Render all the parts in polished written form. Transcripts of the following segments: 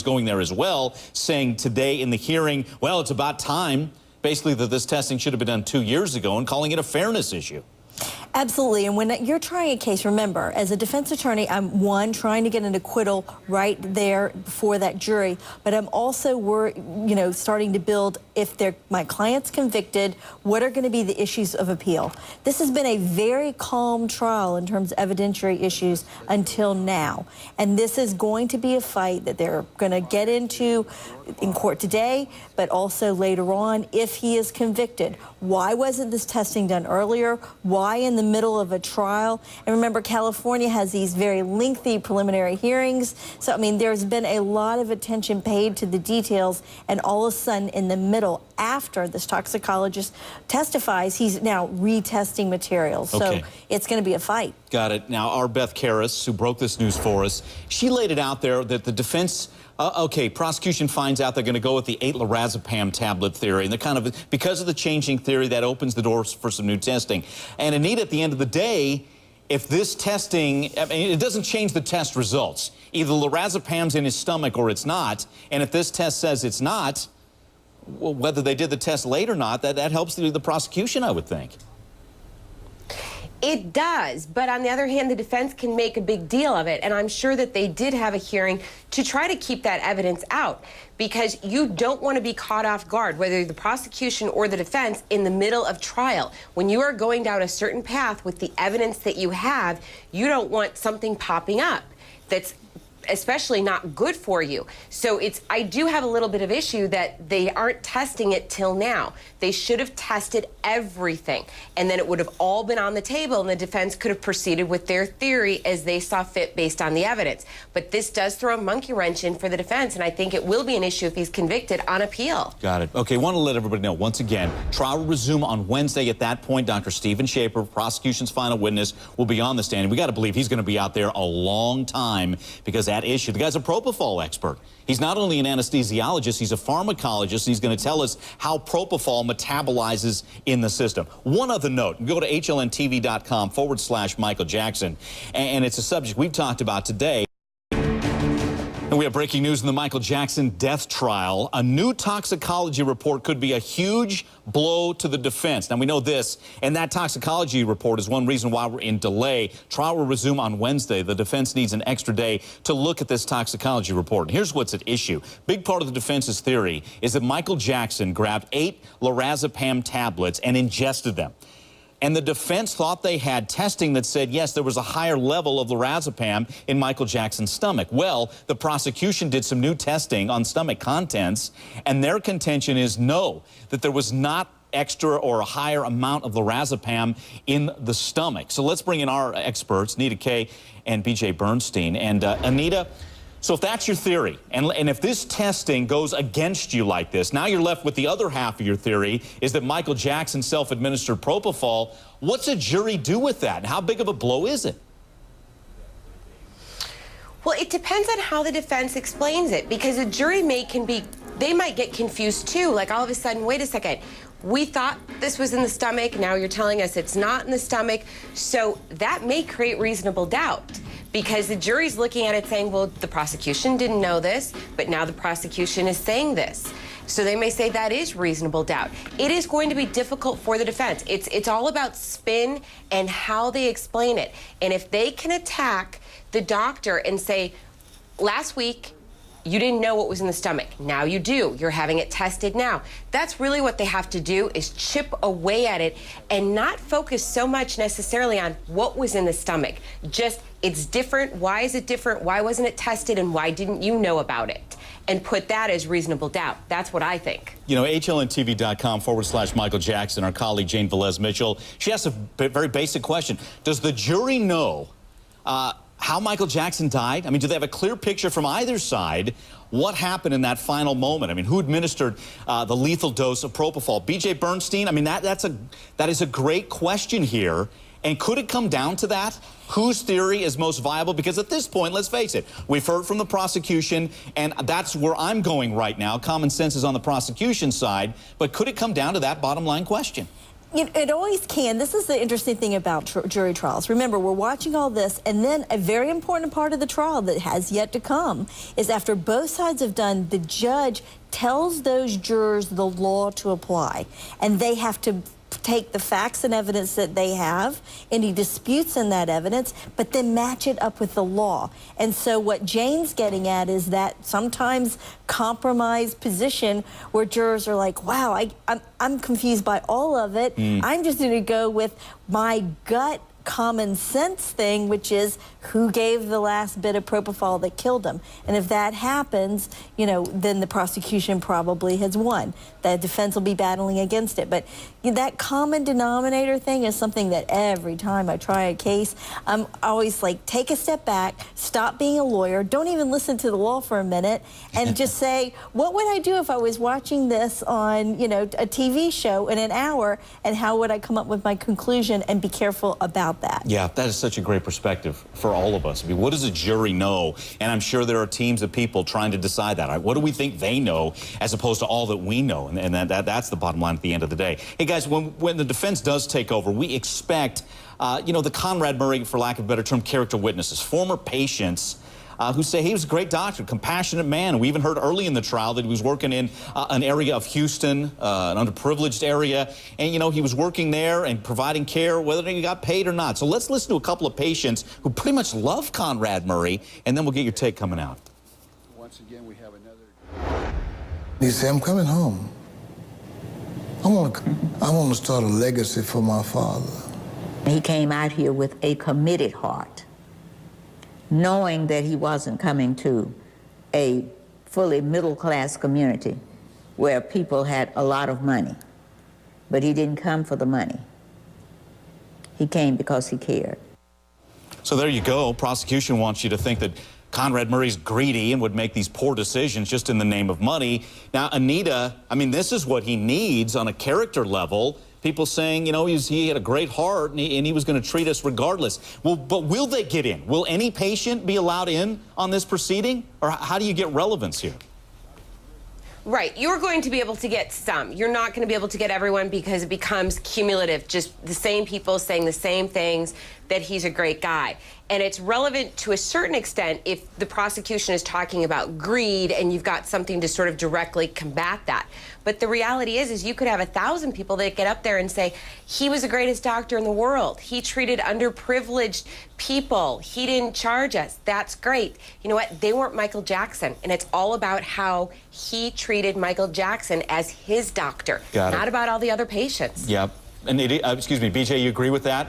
going there as well, saying today in the hearing, well, it's about time, basically, that this testing should have been done 2 years ago, and calling it a fairness issue. Absolutely, and when you're trying a case, remember, as a defense attorney, I'm trying to get an acquittal right there before that jury, but I'm also starting to build, if my client's convicted, what are going to be the issues of appeal? This has been a very calm trial in terms of evidentiary issues until now, and this is going to be a fight that they're going to get into in court today, but also later on if he is convicted. Why wasn't this testing done earlier? Why in the middle of a trial? And remember, California has these very lengthy preliminary hearings. So, I mean, there's been a lot of attention paid to the details, and all of a sudden in the middle, after this toxicologist testifies, he's now retesting materials. Okay. So it's going to be a fight. Got it. Now, our Beth Karras, who broke this news for us, she laid it out there that the defense, prosecution finds out they're going to go with the 8 lorazepam tablet theory, and they're kind of, because of the changing theory, that opens the doors for some new testing. And Anita, at the end of the day, if this testing, I mean, it doesn't change the test results. Either lorazepam's in his stomach or it's not, and if this test says it's not, well, whether they did the test late or not, that helps the prosecution, I would think. It does, but on the other hand, the defense can make a big deal of it, and I'm sure that they did have a hearing to try to keep that evidence out, because you don't want to be caught off guard, whether the prosecution or the defense, in the middle of trial. When you are going down a certain path with the evidence that you have, you don't want something popping up that's especially not good for you. So I do have a little bit of issue that they aren't testing it till now. They should have tested everything, and then it would have all been on the table, and the defense could have proceeded with their theory as they saw fit based on the evidence. But this does throw a monkey wrench in for the defense, and I think it will be an issue if he's convicted on appeal. Got it. Okay, want to let everybody know, once again, trial will resume on Wednesday. At that point, Dr. Stephen Schaper, prosecution's final witness, will be on the stand. And we got to believe he's going to be out there a long time, because that issue, the guy's a propofol expert. He's not only an anesthesiologist, he's a pharmacologist, and he's going to tell us how propofol metabolizes in the system. One other note, go to HLNTV.com/Michael Jackson, and it's a subject we've talked about today. And we have breaking news in the Michael Jackson death trial. A new toxicology report could be a huge blow to the defense. Now, we know this, and that toxicology report is one reason why we're in delay. Trial will resume on Wednesday. The defense needs an extra day to look at this toxicology report. And here's what's at issue. Big part of the defense's theory is that Michael Jackson grabbed 8 lorazepam tablets and ingested them. And the defense thought they had testing that said, yes, there was a higher level of lorazepam in Michael Jackson's stomach. Well, the prosecution did some new testing on stomach contents, and their contention is no, that there was not extra or a higher amount of lorazepam in the stomach. So let's bring in our experts, Anita Kay and BJ Bernstein. And Anita, so if that's your theory, and if this testing goes against you like this, now you're left with the other half of your theory, is that Michael Jackson self-administered propofol. What's a jury do with that? And how big of a blow is it? Well, it depends on how the defense explains it, because a jury they might get confused too. Like, all of a sudden, wait a second, we thought this was in the stomach, now you're telling us it's not in the stomach. So that may create reasonable doubt, because the jury's looking at it saying, well, the prosecution didn't know this, but now the prosecution is saying this. So they may say that is reasonable doubt. It is going to be difficult for the defense. It's all about spin and how they explain it. And if they can attack the doctor and say, last week, you didn't know what was in the stomach. Now you do. You're having it tested now. That's really what they have to do, is chip away at it and not focus so much necessarily on what was in the stomach. Just, it's different. Why is it different? Why wasn't it tested? And why didn't you know about it? And put that as reasonable doubt. That's what I think. You know, HLNTV.com/Michael Jackson, our colleague Jane Velez Mitchell, she asked a very basic question. Does the jury know how Michael Jackson died? I mean, do they have a clear picture from either side what happened in that final moment? I mean, who administered the lethal dose of propofol? BJ Bernstein, I mean, that is a great question here. And could it come down to that? Whose theory is most viable? Because at this point, let's face it, we've heard from the prosecution, and that's where I'm going right now. Common sense is on the prosecution side. But could it come down to that bottom line question? It always can. This is the interesting thing about jury trials. Remember, we're watching all this, and then a very important part of the trial that has yet to come is after both sides have done, the judge tells those jurors the law to apply, and they have to take the facts and evidence that they have, any disputes in that evidence, but then match it up with the law. And so what Jane's getting at is that sometimes compromised position where jurors are like, wow, I'm confused by all of it. I'm just going to go with my gut common sense thing, which is who gave the last bit of propofol that killed him. And if that happens, you know, then the prosecution probably has won. The defense will be battling against it. But that common denominator thing is something that every time I try a case, I'm always like, take a step back, stop being a lawyer, don't even listen to the law for a minute, and just say, what would I do if I was watching this on, you know, a TV show in an hour, and how would I come up with my conclusion, and be careful about that. Yeah, that is such a great perspective for all of us. I mean, what does a jury know? And I'm sure there are teams of people trying to decide that. Right? What do we think they know as opposed to all that we know? And that's the bottom line at the end of the day. Hey, guys, when the defense does take over, we expect, you know, the Conrad Murray, for lack of a better term, character witnesses, former patients who say he was a great doctor, compassionate man. We even heard early in the trial that he was working in an area of Houston, an underprivileged area, and, you know, he was working there and providing care whether he got paid or not. So let's listen to a couple of patients who pretty much love Conrad Murray, and then we'll get your take coming out. Once again, we have another. He said, I'm coming home. I want to start a legacy for my father. He came out here with a committed heart, knowing that he wasn't coming to a fully middle-class community where people had a lot of money. But he didn't come for the money. He came because he cared. So there you go. Prosecution wants you to think that Conrad Murray's greedy and would make these poor decisions just in the name of money. Now, Anita, I mean, this is what he needs on a character level. People saying, you know, he had a great heart and he was going to treat us regardless. Well, but will they get in? Will any patient be allowed in on this proceeding? Or how do you get relevance here? Right, you're going to be able to get some. You're not going to be able to get everyone because it becomes cumulative, just the same people saying the same things, that he's a great guy. And it's relevant to a certain extent if the prosecution is talking about greed and you've got something to sort of directly combat that. But the reality is you could have 1,000 people that get up there and say, he was the greatest doctor in the world. He treated underprivileged people. He didn't charge us. That's great. You know what? They weren't Michael Jackson. And it's all about how he treated Michael Jackson as his doctor, not about all the other patients. Yep. And excuse me, BJ, you agree with that?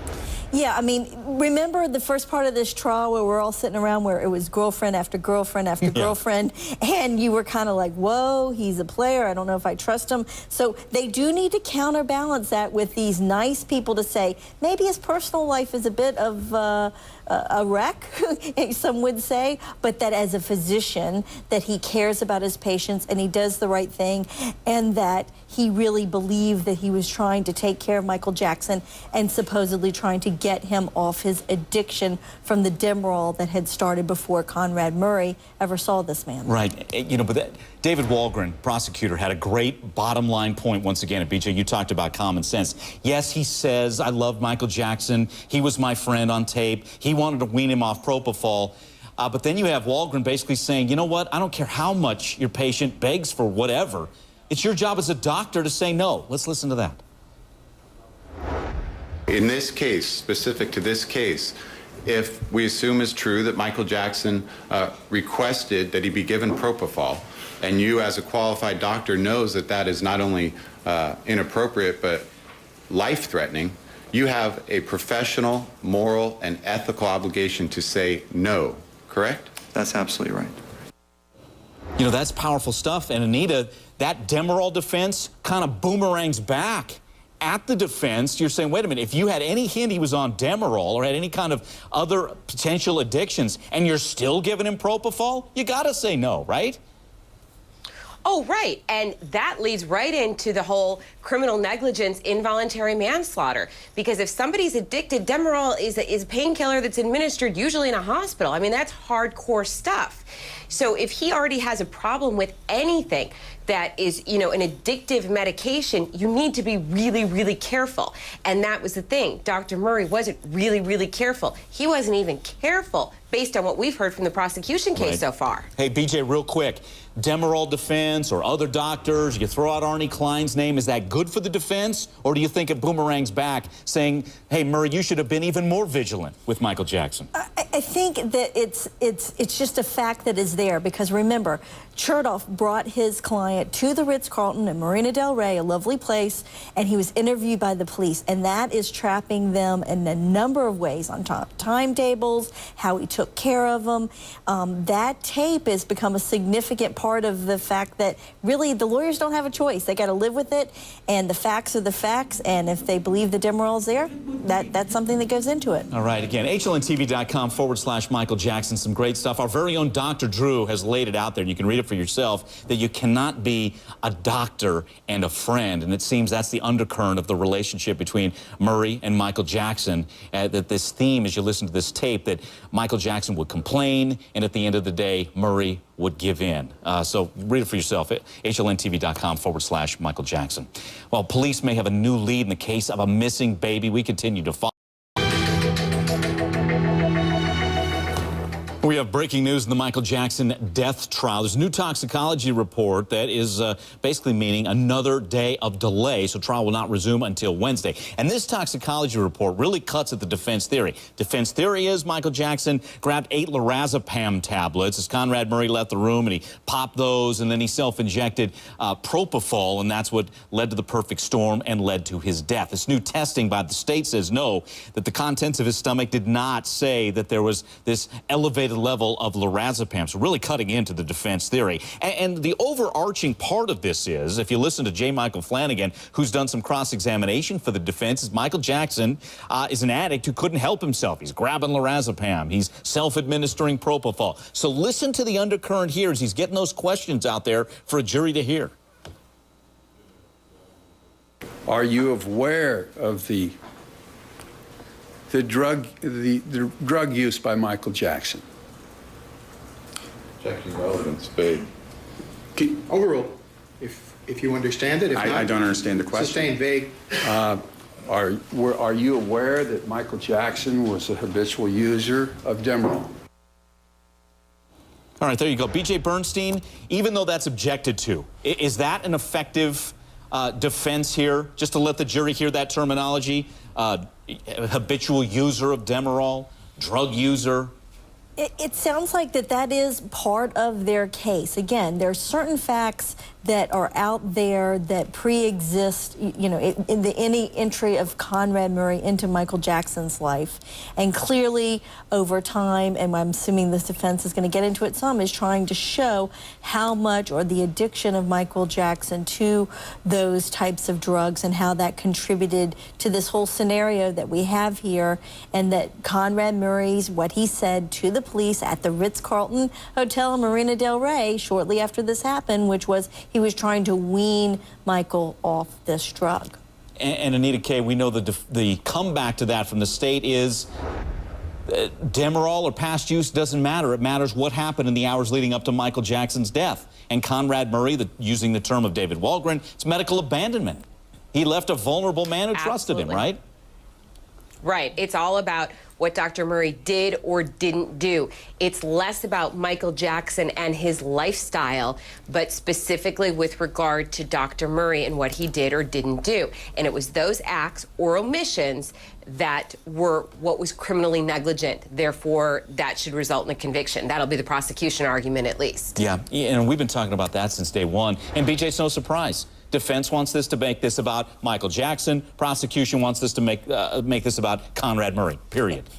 Yeah, I mean, remember the first part of this trial where we're all sitting around where it was girlfriend after girlfriend after girlfriend, and you were kind of like, whoa, he's a player, I don't know if I trust him. So they do need to counterbalance that with these nice people to say, maybe his personal life is a bit of a wreck, some would say, but that as a physician, that he cares about his patients and he does the right thing, and that he really believed that he was trying to take care of Michael Jackson and supposedly trying to get him off his addiction from the Demerol that had started before Conrad Murray ever saw this man. Right. You know, but David Walgren, prosecutor, had a great bottom line point once again at BJ. You talked about common sense. Yes, he says, I love Michael Jackson. He was my friend on tape. He wanted to wean him off propofol. But then you have Walgren basically saying, you know what? I don't care how much your patient begs for whatever. It's your job as a doctor to say no. Let's listen to that. In this case, specific to this case, if we assume is true that Michael Jackson requested that he be given propofol, and you as a qualified doctor knows that that is not only inappropriate but life-threatening, you have a professional, moral, and ethical obligation to say no, correct? That's absolutely right. You know, that's powerful stuff. And Anita, that Demerol defense kind of boomerangs back at the defense. You're saying, wait a minute, if you had any hint he was on Demerol or had any kind of other potential addictions and you're still giving him propofol, you got to say no, right? Oh, right. And that leads right into the whole criminal negligence, involuntary manslaughter. Because if somebody's addicted, Demerol is a painkiller that's administered usually in a hospital. I mean, that's hardcore stuff. So if he already has a problem with anything that is, you know, an addictive medication, you need to be really, really careful. And that was the thing. Dr. Murray wasn't really, really careful. He wasn't even careful based on what we've heard from the prosecution case so far. Hey, BJ, real quick. Demerol defense or other doctors, you throw out Arnie Klein's name, is that good for the defense? Or do you think it boomerangs back saying, hey, Murray, you should have been even more vigilant with Michael Jackson? I think that it's just a fact that is there, because remember, Chertoff brought his client to the Ritz-Carlton in Marina del Rey, a lovely place, and he was interviewed by the police, and that is trapping them in a number of ways on timetables, how he took care of them. That tape has become a significant part of the fact that really the lawyers don't have a choice. They got to live with it, and the facts are the facts, and if they believe the Demerol's there, that's something that goes into it. All right, again, HLNTV.com/Michael Jackson, some great stuff. Our very own Dr. Drew has laid it out there, and you can read it for yourself, that you cannot be a doctor and a friend, and it seems that's the undercurrent of the relationship between Murray and Michael Jackson, that this theme, as you listen to this tape, that Michael Jackson would complain, and at the end of the day, Murray would give in. So read it for yourself at HLNTV.com/Michael Jackson. Well, police may have a new lead in the case of a missing baby. We continue to follow. We have breaking news in the Michael Jackson death trial. There's a new toxicology report that is basically meaning another day of delay, so trial will not resume until Wednesday. And this toxicology report really cuts at the defense theory. Defense theory is Michael Jackson grabbed 8 lorazepam tablets as Conrad Murray left the room, and he popped those, and then he self-injected propofol, and that's what led to the perfect storm and led to his death. This new testing by the state says no, that the contents of his stomach did not say that there was this elevated level of lorazepam, so really cutting into the defense theory. And the overarching part of this is, if you listen to J. Michael Flanagan, who's done some cross-examination for the defense, is Michael Jackson is an addict who couldn't help himself. He's grabbing lorazepam. He's self-administering propofol. So listen to the undercurrent here as he's getting those questions out there for a jury to hear. Are you aware of the drug use by Michael Jackson? Checking relevance, vague. Overruled, if you understand it. If not, I don't understand the question. Sustained vague. Are you aware that Michael Jackson was a habitual user of Demerol? All right, there you go. B.J. Bernstein, even though that's objected to, is that an effective defense here, just to let the jury hear that terminology? Habitual user of Demerol, drug user? It sounds like that is part of their case. Again, there are certain facts that are out there that pre-exist, you know, in any entry of Conrad Murray into Michael Jackson's life. And clearly, over time, and I'm assuming this defense is going to get into it some, is trying to show how much, or the addiction of Michael Jackson to those types of drugs and how that contributed to this whole scenario that we have here, and that Conrad Murray's, what he said to the police at the Ritz-Carlton Hotel in Marina del Rey shortly after this happened, which was he was trying to wean Michael off this drug. And Anita Kay, we know the comeback to that from the state is Demerol or past use doesn't matter. It matters what happened in the hours leading up to Michael Jackson's death. And Conrad Murray, using the term of David Walgren, it's medical abandonment. He left a vulnerable man who trusted him, right? Right. It's all about what Dr. Murray did or didn't do. It's less about Michael Jackson and his lifestyle, but specifically with regard to Dr. Murray and what he did or didn't do. And it was those acts or omissions that were what was criminally negligent. Therefore, that should result in a conviction. That'll be the prosecution argument, at least. Yeah, and we've been talking about that since day one. And BJ, it's no surprise. Defense wants this to make this about Michael Jackson. Prosecution wants this to make this about Conrad Murray, period.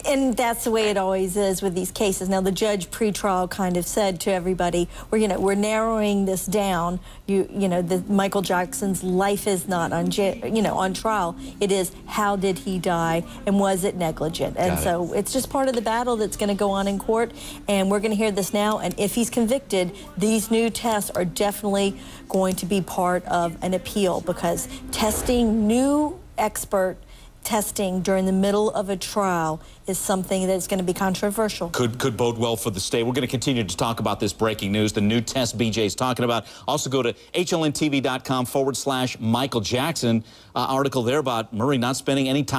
And that's the way it always is with these cases. Now, the judge pre-trial kind of said to everybody, we're narrowing this down. Michael Jackson's life is not on trial. It is, how did he die, and was it negligent? And so it's just part of the battle that's going to go on in court, and we're going to hear this now. And if he's convicted, these new tests are definitely going to be part of an appeal, because testing new expert testing during the middle of a trial is something that's going to be controversial. Could bode well for the state. We're going to continue to talk about this breaking news, the new test BJ's talking about. Also go to HLNTV.com/Michael Jackson. Article there about Murray not spending any time